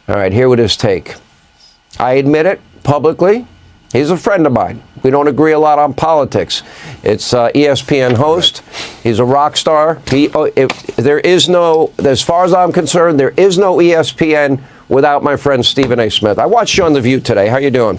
All right, here with his take. I admit it publicly. He's a friend of mine. We don't agree a lot on politics. It's ESPN host. He's a rock star. There is no, as far as I'm concerned, there is no ESPN without my friend Stephen A. Smith. I watched you on The View today. How you doing?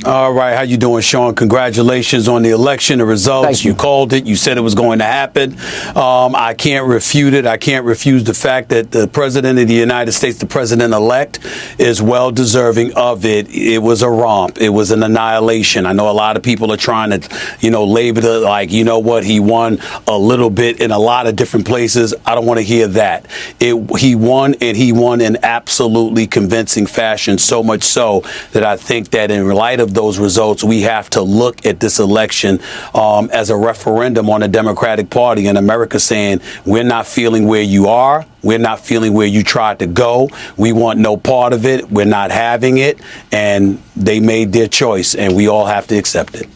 All right. How you doing, Sean? Congratulations on the election, the results. Thank you. You called it. You said it was going to happen. I can't refute it. I can't refuse the fact that the president of the United States, the president-elect, is well deserving of it. It was a romp. It was an annihilation. I know a lot of people are trying to, label it like, he won a little bit in a lot of different places. I don't want to hear that. He won, and he won in absolutely convincing fashion, so much so that I think that in light of those results, we have to look at this election as a referendum on the Democratic Party and America saying, we're not feeling where you are. We're not feeling where you tried to go. We want no part of it. We're not having it. And they made their choice, and we all have to accept it.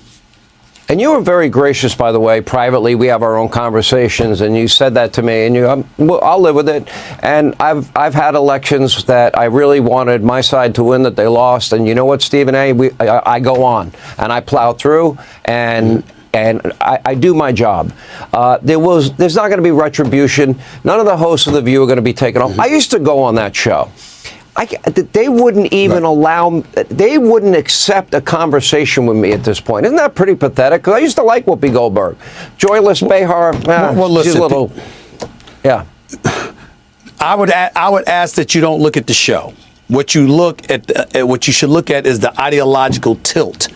And you were very gracious, by the way. Privately, we have our own conversations, and you said that to me, and I'll live with it. And I've had elections that I really wanted my side to win, that they lost. And you know what, Stephen A., I go on, and I plow through, and I do my job. There's not going to be retribution. None of the hosts of The View are going to be taken off. I used to go on that show. They wouldn't even they wouldn't accept a conversation with me at this point. Isn't that pretty pathetic? Because I used to like Whoopi Goldberg. Joyless Behar, she's a little, yeah. I would ask that you don't look at the show. What you should look at is the ideological tilt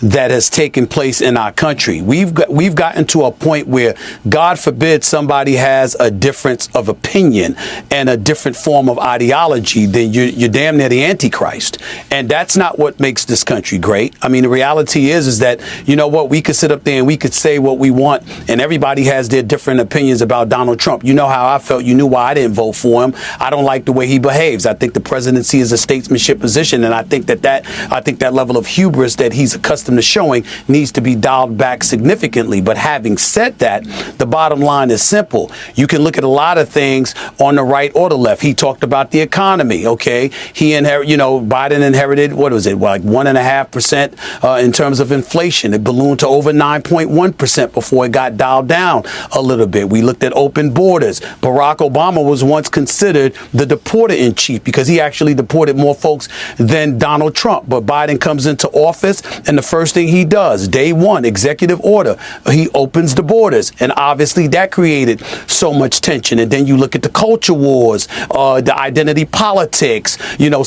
that has taken place in our country. We've gotten to a point where, God forbid, somebody has a difference of opinion and a different form of ideology, then you're damn near the Antichrist. And that's not what makes this country great. I mean, the reality is that, we could sit up there and we could say what we want, and everybody has their different opinions about Donald Trump. You know how I felt. You knew why I didn't vote for him. I don't like the way he behaves. I think the presidency is a statesmanship position, and I think that level of hubris that he's accustomed to showing needs to be dialed back significantly. But having said that, the bottom line is simple. You can look at a lot of things on the right or the left. He talked about the economy. Okay, Biden inherited, what was it, like 1.5% in terms of inflation. It ballooned to over 9.1% before it got dialed down a little bit. We looked at open borders. Barack Obama was once considered the deporter in chief because he actually deported more folks than Donald Trump. But Biden comes into office, and the first thing he does, day one, executive order, he opens the borders. And obviously that created so much tension. And then you look at the culture wars, the identity politics,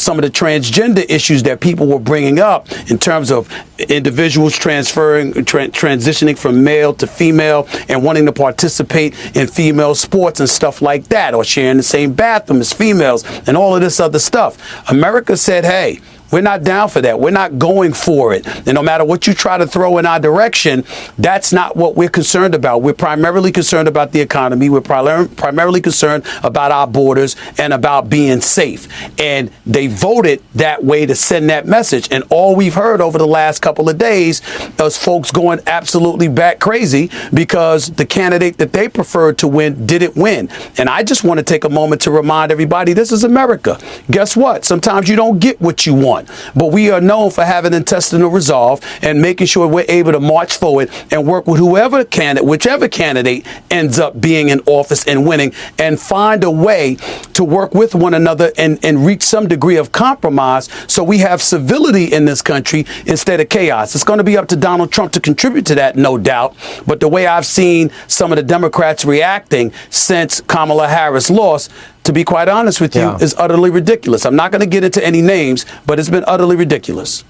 some of the transgender issues that people were bringing up in terms of individuals transitioning from male to female and wanting to participate in female sports and stuff like that, or sharing the same bathroom as females and all of this other stuff. America said, hey, we're not down for that. We're not going for it. And no matter what you try to throw in our direction, that's not what we're concerned about. We're primarily concerned about the economy. We're primarily concerned about our borders and about being safe. And they voted that way to send that message. And all we've heard over the last couple of days is folks going absolutely bat crazy because the candidate that they preferred to win didn't win. And I just want to take a moment to remind everybody, this is America. Guess what? Sometimes you don't get what you want. But we are known for having intestinal resolve and making sure we're able to march forward and work with whichever candidate ends up being in office and winning, and find a way to work with one another and reach some degree of compromise so we have civility in this country instead of chaos. It's going to be up to Donald Trump to contribute to that, no doubt. But the way I've seen some of the Democrats reacting since Kamala Harris lost, to be quite honest with you, is utterly ridiculous. I'm not going to get into any names, but it's been utterly ridiculous.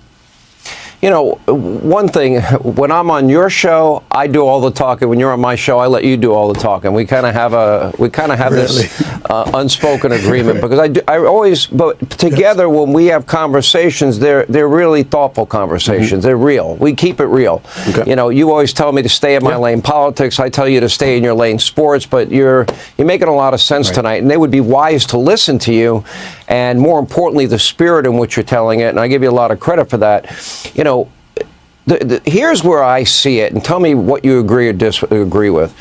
One thing, when I'm on your show, I do all the talking. When you're on my show, I let you do all the talking. We kind of have this unspoken agreement because but together when we have conversations, they're really thoughtful conversations. They're real. We keep it real. Okay. You always tell me to stay in my lane politics. I tell you to stay in your lane sports, but you're making a lot of sense tonight, and they would be wise to listen to you. And more importantly, the spirit in which you're telling it, and I give you a lot of credit for that. Here's where I see it, and tell me what you agree or disagree with.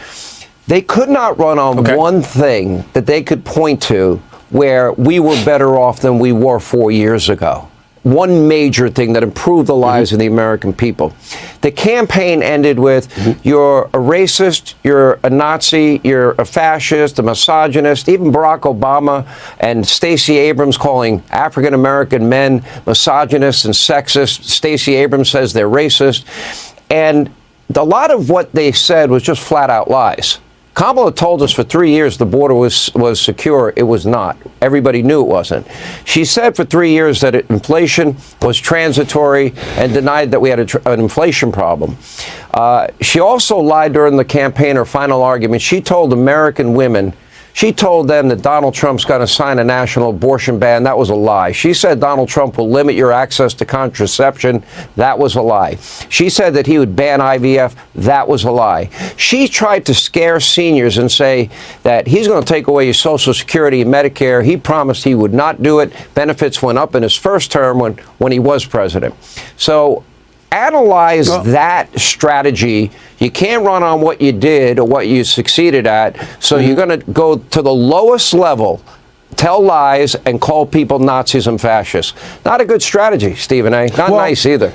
They could not run on one thing that they could point to where we were better off than we were 4 years ago. One major thing that improved the lives of the American people. The campaign ended with, you're a racist, you're a Nazi, you're a fascist, a misogynist. Even Barack Obama and Stacey Abrams calling African-American men misogynists and sexist. Stacey Abrams says they're racist. And a lot of what they said was just flat-out lies. Kamala told us for 3 years the border was secure. It was not. Everybody knew it wasn't. She said for 3 years that inflation was transitory and denied that we had an inflation problem. She also lied during the campaign, her final argument. She told American women, she told them that Donald Trump's going to sign a national abortion ban. That was a lie. She said Donald Trump will limit your access to contraception. That was a lie. She said that he would ban IVF. That was a lie. She tried to scare seniors and say that he's going to take away your Social Security and Medicare. He promised he would not do it. Benefits went up in his first term when he was president. So analyze that strategy. You can't run on what you did or what you succeeded at. So you're going to go to the lowest level, tell lies, and call people Nazis and fascists. Not a good strategy, Stephen A. Not nice either.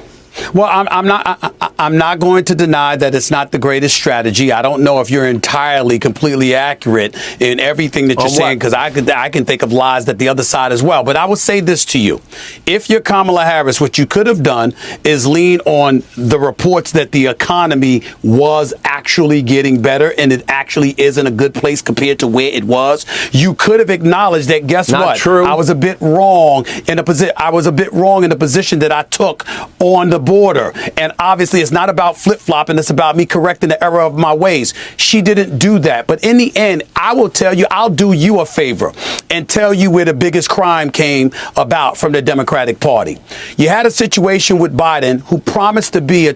Well, I'm not going to deny that it's not the greatest strategy. I don't know if you're entirely, completely accurate in everything that you're saying, because I can think of lies that the other side as well. But I will say this to you. If you're Kamala Harris, what you could have done is lean on the reports that the economy was actually getting better, and it actually is in a good place compared to where it was. You could have acknowledged that, guess what? True. I was a bit wrong in the position that I took on the border. And obviously it's not about flip-flopping, it's about me correcting the error of my ways. She didn't do that. But in the end, I will tell you, I'll do you a favor and tell you where the biggest crime came about from the Democratic Party. You had a situation with Biden, who promised to be a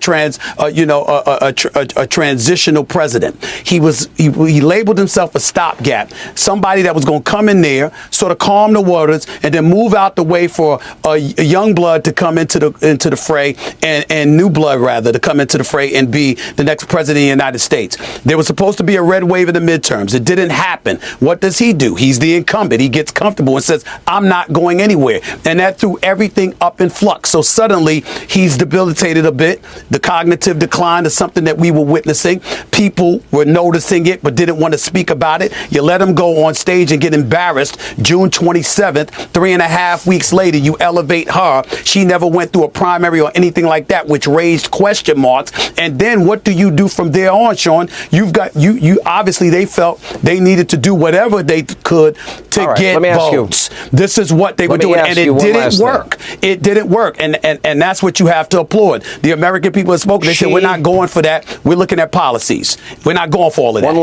transitional president. He labeled himself a stopgap, somebody that was going to come in there, sort of calm the waters, and then move out the way for a young blood to come into the fray, and new blood, rather, to come into the fray and be the next president of the United States. There was supposed to be a red wave in the midterms. It didn't happen. What does he do? He's the incumbent. He gets comfortable and says, I'm not going anywhere. And that threw everything up in flux. So suddenly he's debilitated a bit. The cognitive decline is something that we were witnessing. People were noticing it but didn't want to speak about it. You let him go on stage and get embarrassed. June 27th, 3.5 weeks later, you elevate her. She never went through a primary or anything like that, which raised question marks. And then what do you do from there on, Sean? You obviously, they felt they needed to do whatever they could to get votes. This is what they were doing, and it didn't work. It didn't work, and that's what you have to applaud. The American people have spoken. They said, we're not going for that. We're looking at policies. We're not going for all of that.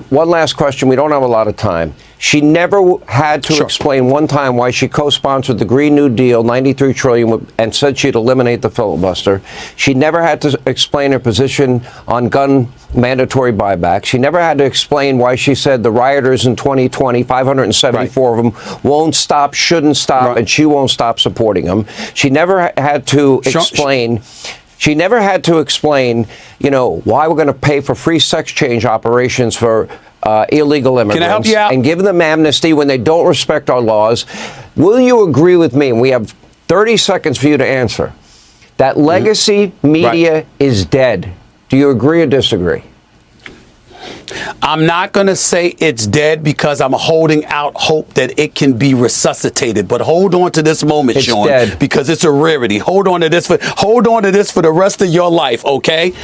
One last question. We don't have a lot of time. She never had to explain one time why she co-sponsored the Green New Deal, $93 trillion, and said she'd eliminate the filibuster. She never had to explain her position on gun mandatory buyback. She never had to explain why she said the rioters in 2020, 574 of them, won't stop, shouldn't stop, and she won't stop supporting them. She never had to explain... She never had to explain, why we're going to pay for free sex change operations for illegal immigrants. Can I help you out? And give them amnesty when they don't respect our laws. Will you agree with me, and we have 30 seconds for you to answer, that legacy media is dead? Do you agree or disagree? I'm not going to say it's dead, because I'm holding out hope that it can be resuscitated. But hold on to this moment, Sean, dead, because it's a rarity. Hold on to this for the rest of your life, okay?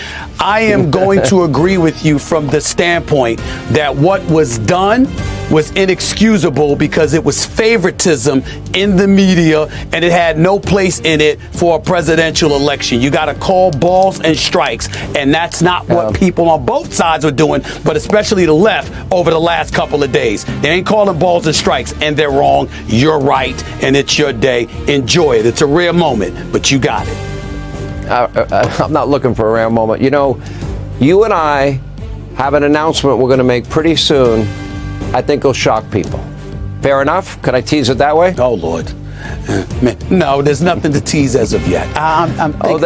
I am going to agree with you from the standpoint that what was done was inexcusable, because it was favoritism in the media, and it had no place in it for a presidential election. You got to call balls and strikes, and that's not what people on both sides are doing, but especially the left over the last couple of days. They ain't calling balls and strikes, and they're wrong. You're right, and it's your day. Enjoy it. It's a rare moment, but you got it. I'm not looking for a rare moment. You and I have an announcement we're going to make pretty soon. I think it'll shock people. Fair enough? Could I tease it that way? Oh, Lord. No, there's nothing to tease as of yet. I'm thinking